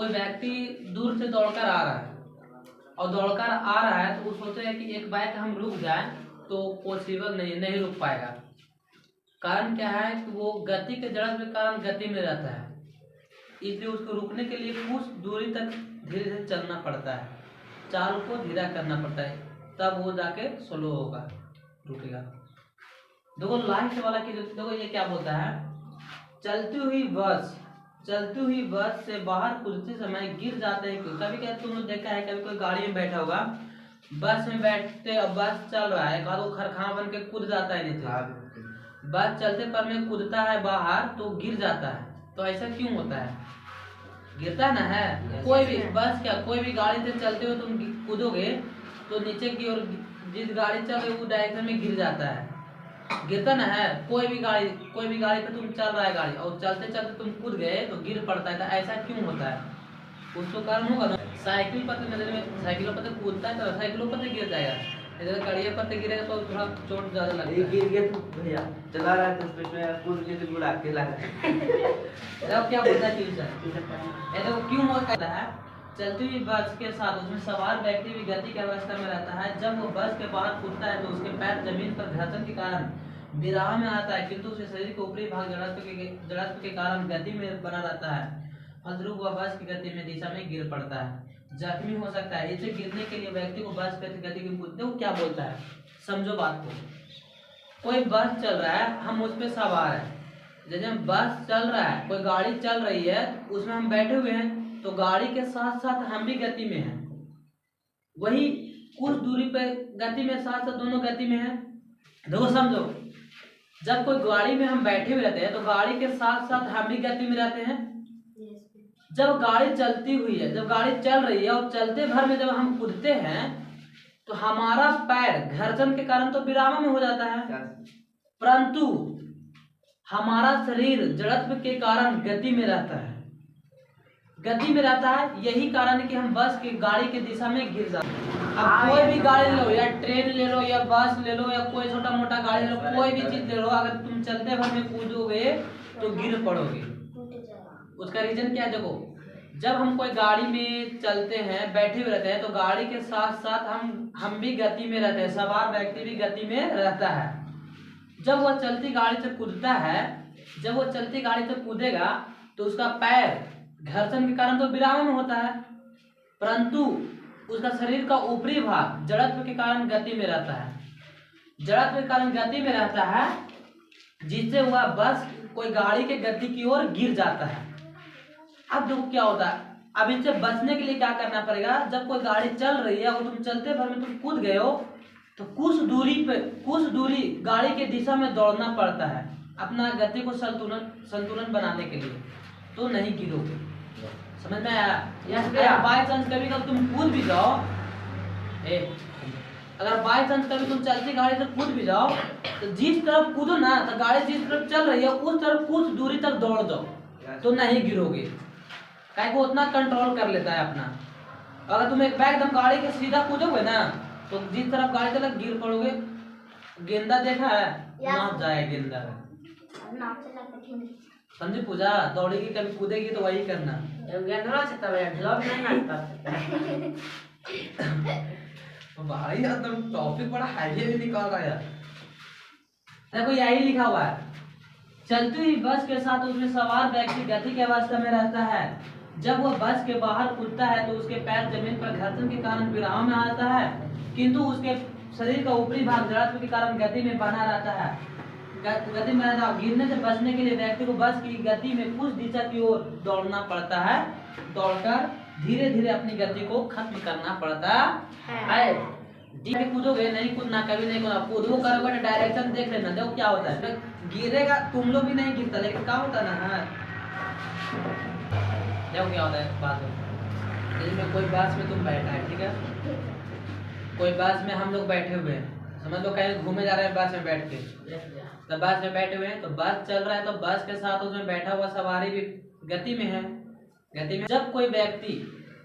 कोई व्यक्ति दूर से दौड़कर आ रहा है और दौड़कर आ रहा है तो वो सोच रहा है कि एक बाइक हम रुक जाए तो पॉसिबल नहीं रुक पाएगा। कारण क्या है कि वो गति के जड़ के कारण गति में रहता है, इसलिए उसको रुकने के लिए कुछ दूरी तक धीरे धीरे चलना पड़ता है, चाल को धीरा करना पड़ता है, तब वो जाके स्लो होगा, रुकेगा। देखो लास्ट वाला की देखो ये क्या बोलता है, चलती हुई बस से बाहर कूदते समय गिर जाते हैं। कभी क्या तुमने देखा है, कभी कोई गाड़ी में बैठा होगा, बस में बैठते और बस चल रहा है, वो खरखा बन के कूद जाता है नीचे। बस चलते पर में कूदता है बाहर तो गिर जाता है। तो ऐसा क्यों होता है? गिरता है ना है कोई भी बस क्या कोई भी गाड़ी से चलते हुए तुम कूदोगे तो नीचे की ओर जिस गाड़ी चल रही है वो डायरेक्शन में गिर जाता है, गिरता ना है। कोई भी गाड़ी पे तुम चल रहा है गाड़ी और चलते चलते तुम कूद गए तो गिर पड़ता है। तो ऐसा क्यों होता है? कुछ तो कारण होगा ना। साइकिल पर नजर में साइकिलों पर कूदता है तो साइकिलों पर गिर जाएगा, इधर गाड़ियों पर गिरेगा तो थोड़ा चोट ज्यादा लगेगा। गिर गया तो भैया चला रहा है 10 मिनट में कूद के तो बुला के लगा। अब क्या बोलता है टीचर, ये तो क्यों होता है? चलती हुई बस के साथ उसमें सवार व्यक्ति भी गति की अवस्था में रहता है। जब वो बस के बाहर कूदता है तो उसके पैर जमीन पर घर्षण के कारण विराम में आता है, किंतु उसके शरीर के ऊपरी भाग जड़त्व के कारण गति में बना रहता है। फलस्वरूप वह बस की गति में दिशा में गिर पड़ता है, जख्मी हो सकता है। इसे गिरने के लिए व्यक्ति को बस गति की कूदते वो क्या बोलता है, समझो बात को। कोई बस चल रहा है, हम उस पर सवार है, जैसे बस चल रहा है, कोई गाड़ी चल रही है, उसमें हम बैठे हुए हैं तो गाड़ी के साथ साथ हम भी गति में हैं। वही कुछ दूरी पे गति में साथ साथ दोनों गति में हैं। देखो समझो, जब कोई गाड़ी में हम बैठे हुए रहते हैं तो गाड़ी के साथ साथ हम भी गति में रहते हैं। जब गाड़ी चलती हुई है, जब गाड़ी चल रही है और चलते भर में जब हम कूदते हैं तो हमारा पैर घर्षण के कारण तो विराम में हो जाता है, परंतु हमारा शरीर जड़त्व के कारण गति में रहता है, गति में रहता है। यही कारण है कि हम बस की गाड़ी की दिशा में गिर जाते हैं। अब कोई भी गाड़ी ले लो, या ट्रेन ले लो, या बस ले लो, या कोई छोटा मोटा गाड़ी ले लो, कोई भी चीज ले लो, अगर तुम चलते भर में कूदोगे तो गिर पड़ोगे। उसका रीजन क्या है? देखो, जब हम कोई गाड़ी में चलते हैं, बैठे हुए रहते हैं तो गाड़ी के साथ साथ हम भी गति में रहते हैं, सवार व्यक्ति भी गति में रहता है। जब वह चलती गाड़ी से कूदता है, जब वो चलती गाड़ी से कूदेगा तो उसका पैर घर्षण के कारण तो विराम में होता है, परंतु उसका शरीर का ऊपरी भाग जड़त्व के कारण गति में रहता है, जड़त्व के कारण गति में रहता है, जिससे वह बस कोई गाड़ी के गति की ओर गिर जाता है। अब देखो क्या होता है, अब इससे बचने के लिए क्या करना पड़ेगा? जब कोई गाड़ी चल रही है और तुम चलते भर में तुम कूद गए हो तो कुछ दूरी गाड़ी के दिशा में दौड़ना पड़ता है अपना गति को संतुलन बनाने के लिए, तो नहीं गिरोगे। समझ में आया? बाई चांस कभी तुम कूद भी जाओ, अगर बाई चांस कभी तुम चलती गाड़ी से कूद भी जाओ तो जिस तरफ कूदो ना, तो गाड़ी जिस तरफ चल रही है उस तरफ कुछ दूरी तक दौड़ जाओ तो नहीं गिरोगे। काहे को उतना कंट्रोल कर लेता है अपना। अगर तुम एकदम गाड़ी के सीधा कूदोगे ना तो जिस तरफ गाड़ी चला गिर पड़ोगे। गेंदा देखा है? नाप जाए गेंदा, समझे पूजा? दौड़ेगी कभी कूदेगी तो वही करना। भाई यार तुम टॉपिक बड़ा हैवी निकाल रहा है। देखो यही लिखा हुआ है, चलती हुई बस के साथ उसमें सवार व्यक्ति गति की अवस्था में रहता है। जब वह बस के बाहर कूदता है तो उसके पैर जमीन पर घर्षण के कारण विराम में आता है, किंतु उसके शरीर का ऊपरी भाग जड़त्व के कारण गति में बना रहता है, गति में रहता है। गिरने से बचने के लिए व्यक्ति को बस की गति में कुछ दिशा की ओर दौड़ना पड़ता है, दौड़कर धीरे धीरे अपनी गति को खत्म करना पड़ता है। कूदोगे नहीं, कूदना कभी नहीं कूदना, कूदो करोगे तो डायरेक्शन देख लेना। देखो क्या होता है, गिरेगा तुम लोग भी नहीं गिरता, लेकिन क्या होता है ना, देखो क्या होता है बात में। कोई बस में तुम बैठा है, ठीक है, कोई बस में हम लोग बैठे हुए हैं, समझ लो कहीं घूमे जा रहे हैं बस में बैठ के, तो बस में बैठे हुए हैं तो बस चल रहा है तो बस के साथ उसमें बैठा हुआ सवारी भी गति में है, गति में। जब कोई व्यक्ति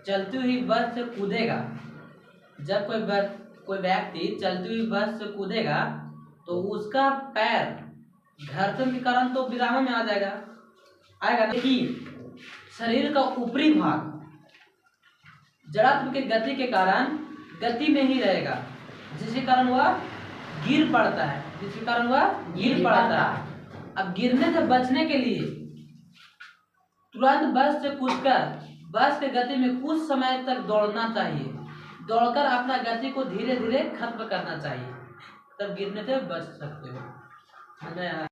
चलती हुई बस से कूदेगा, जब कोई व्यक्ति चलती हुई बस से कूदेगा तो उसका पैर घर्षण के कारण तो विराम में आ जाएगा, आएगा। देखिए शरीर का ऊपरी भाग जड़त्व के गति के कारण गति में ही रहेगा, जिसके कारण वह गिर पड़ता है, जिसके कारण वह गिर पड़ता है। अब गिरने से बचने के लिए तुरंत बस से कूदकर बस के गति में कुछ समय तक दौड़ना चाहिए, दौड़कर अपना गति को धीरे धीरे खत्म करना चाहिए, तब गिरने से बच सकते हो।